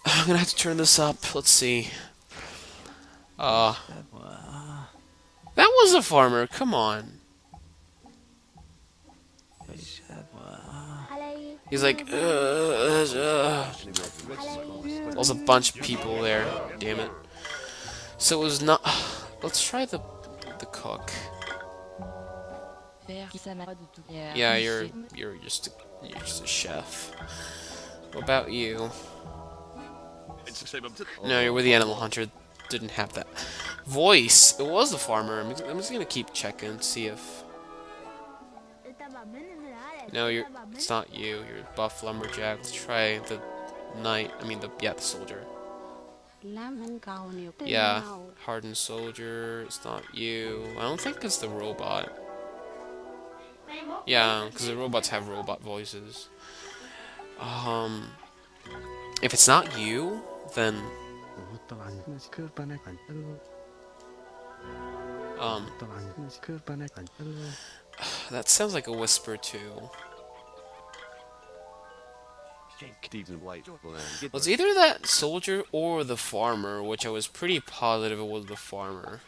I'm gonna have to turn this up. Let's see. Uh, that was a farmer. Come on. He's like, there's a bunch of people there. Damn it. So it was not. Let's try the cook. Yeah, you're just a chef. What about you? No, you're with the animal hunter. Didn't have that voice. It was the farmer. I'm just gonna keep checking, see if. No, it's not you. You're buff lumberjack. Let's try the knight. The soldier. Yeah, hardened soldier. It's not you. I don't think it's the robot. Yeah, because the robots have robot voices. If it's not you, then that sounds like a whisper too. Well, it's either that soldier or the farmer, which I was pretty positive it was the farmer.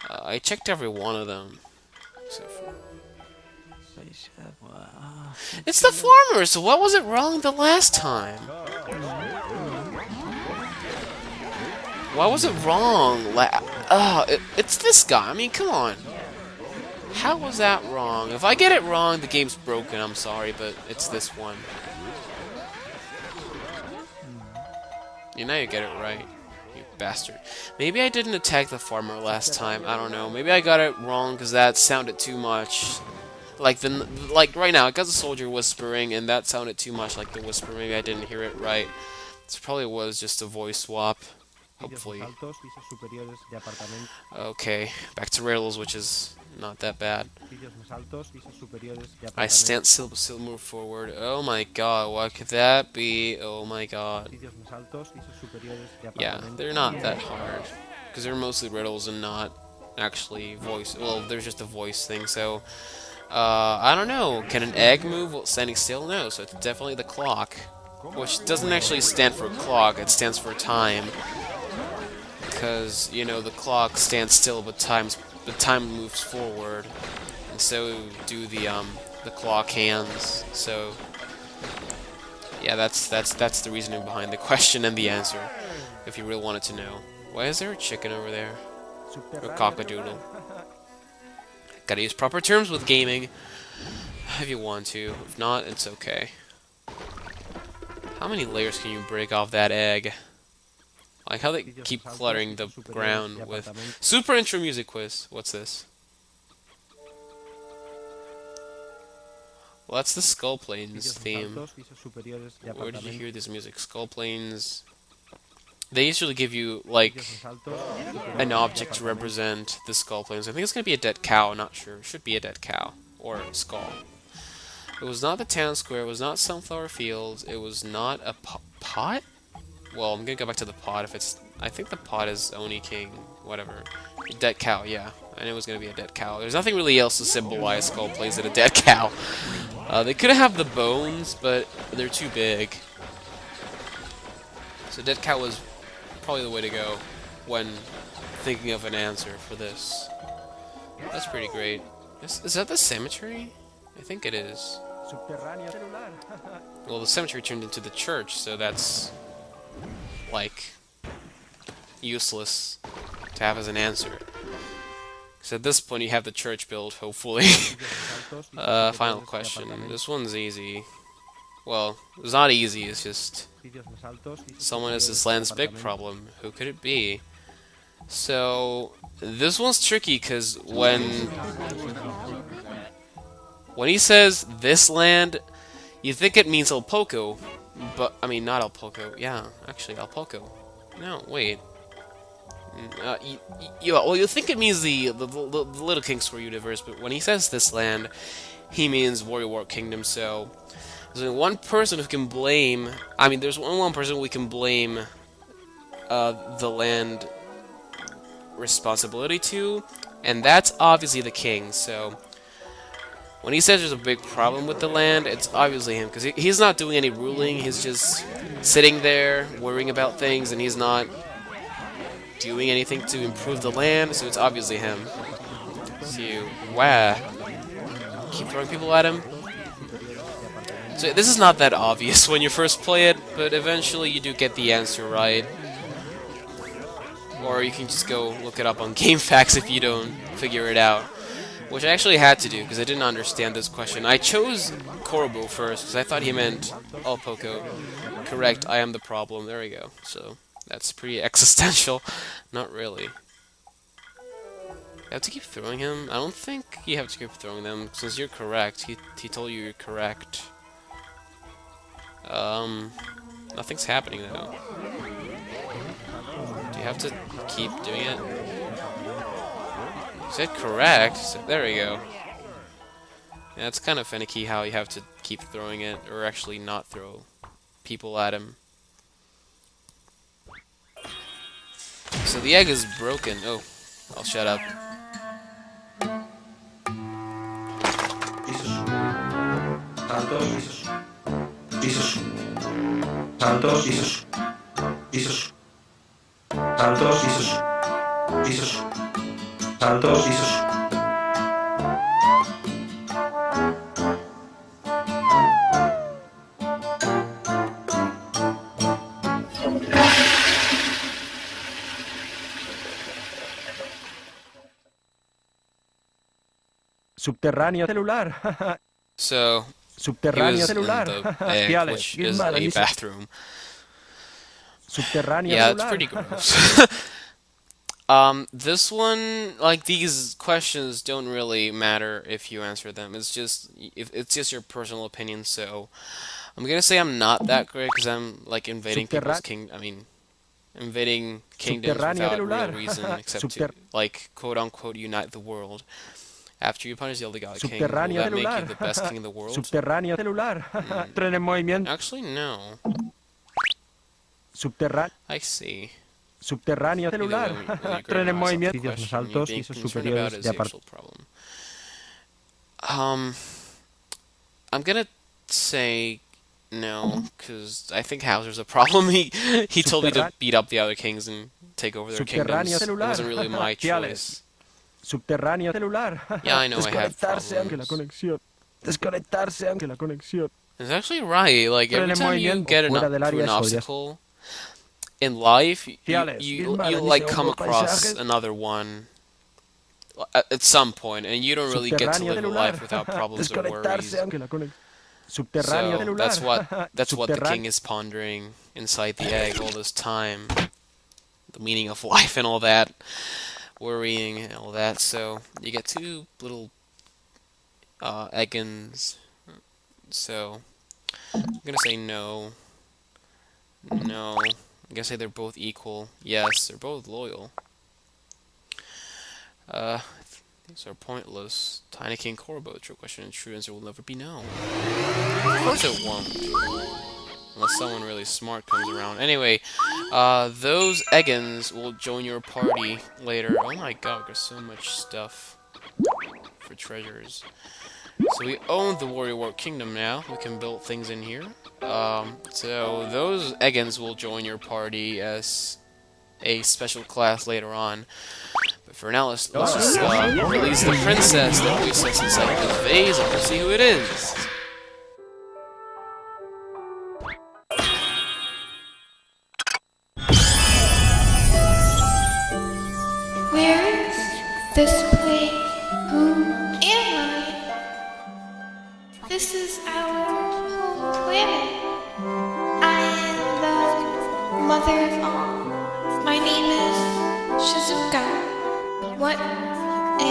I checked every one of them. Except for... It's the farmer, so what was it wrong the last time? Why was it wrong? It's this guy. I mean, come on. How was that wrong? If I get it wrong, the game's broken. I'm sorry, but it's this one. Now you get it right, you bastard. Maybe I didn't attack the farmer last time. I don't know. Maybe I got it wrong because that sounded too much. Like right now, I got the soldier whispering, and that sounded too much like the whisper. Maybe I didn't hear it right. This probably was just a voice swap. Hopefully. Okay, back to Rails, which is not that bad. I stand still move forward. Oh my god, what could that be? Oh my god. Yeah, they're not that hard. Because they're mostly riddles and not actually voice. Well, there's just a voice thing, so... I don't know. Can an egg move while standing still? No, so it's definitely the clock. Which doesn't actually stand for clock, it stands for time. Because, the clock stands still, but time moves forward. And so do the clock hands. So, yeah, that's the reasoning behind the question and the answer, if you really wanted to know. Why is there a chicken over there? Or cockadoodle? Gotta use proper terms with gaming, if you want to. If not, it's okay. How many layers can you break off that egg? I like how they keep cluttering the ground with... Super intro music quiz. What's this? Well, that's the Skull Plains theme. Where did you hear this music? Skull Plains... They usually give you, like, an object to represent the Skull Plains. I think it's going to be a dead cow, not sure. It should be a dead cow. Or a skull. It was not the town square, it was not Sunflower Fields, it was not a pot? Well, I'm going to go back to the pot if it's... I think the pot is Oni King, whatever. A dead cow, yeah. I knew it was going to be a dead cow. There's nothing really else to symbolize Skull Plains than a dead cow. They could have the bones, but they're too big. So dead cow was... probably the way to go when thinking of an answer for this. That's pretty great. Is that the cemetery? I think it is. Well, the cemetery turned into the church, so that's, like, useless to have as an answer. So at this point, you have the church built, hopefully. Final question. This one's easy. Well, it's not easy, it's just... someone is this land's big problem. Who could it be? So, this one's tricky, because when he says this land, you think it means El Poco, but, I mean, not El Poco. Yeah, actually, El Poco. No, wait. Well, you think it means the Little King Square universe, but when he says this land, he means Warrior War Kingdom, so... there's only one person who can blame... I mean, there's only one person we can blame the land responsibility to, and that's obviously the king, so... When he says there's a big problem with the land, it's obviously him, because he's not doing any ruling, he's just sitting there, worrying about things, and he's not doing anything to improve the land, so it's obviously him. So you, wow, keep throwing people at him. So this is not that obvious when you first play it, but eventually you do get the answer right. Or you can just go look it up on GameFAQs if you don't figure it out. Which I actually had to do, because I didn't understand this question. I chose Korobo first, because I thought he meant, oh, Poco. Correct, I am the problem. There we go. So, that's pretty existential. Not really. You have to keep throwing him? I don't think you have to keep throwing them, since you're correct. He told you you're correct. Nothing's happening, though. Do you have to keep doing it? You said correct, so there we go. Yeah, it's kind of finicky how you have to keep throwing it, or actually not throw people at him. So the egg is broken. Oh, I'll shut up. Subterráneo celular. So, Subterráneo he was celular. in the egg, which is a bathroom. Subterráneo Yeah, celular. it's pretty gross. This one, like, these questions don't really matter if you answer them. It's just your personal opinion. So, I'm gonna say I'm not that great because I'm like invading invading kingdoms without real reason, except to like quote unquote unite the world. After you punish the illegal king, will that make you the best king in the world? Subterráneo celular. Tren en movimiento. Actually, no. Subterráneo. I see. Subterráneo celular. Tren en movimiento. Edificios altos, pisos superiores de problem. I'm gonna say no, because I think Hauser's a problem. He told me to beat up the other kings and take over their kingdoms. It wasn't really my choice. Subterráneo celular. Yeah, I know I have problems. Desconectarse aunque la conexión. It's actually right. Like every time you get an obstacle in life, you like come across another one at some point, and you don't really get to live a life without problems or worries. So that's what the king is pondering inside the egg all this time. The meaning of life and all that. Worrying and all that, so you get two little eggins. So I'm gonna say no. No. I'm gonna say they're both equal. Yes, they're both loyal. These are pointless. Tiny King Korobo, true question and true answer will never be no. Of course it won't. Unless someone really smart comes around. Anyway, those Eggins will join your party later. Oh my god, there's so much stuff for treasures. So we own the Warrior War Kingdom now. We can build things in here. So those Eggins will join your party as a special class later on. But for now, let's just release the princess that we sits inside the vase and we'll see who it is. Where is this place? Who am I? This is our home planet. I am the mother of all. My name is Shizuka. What am I?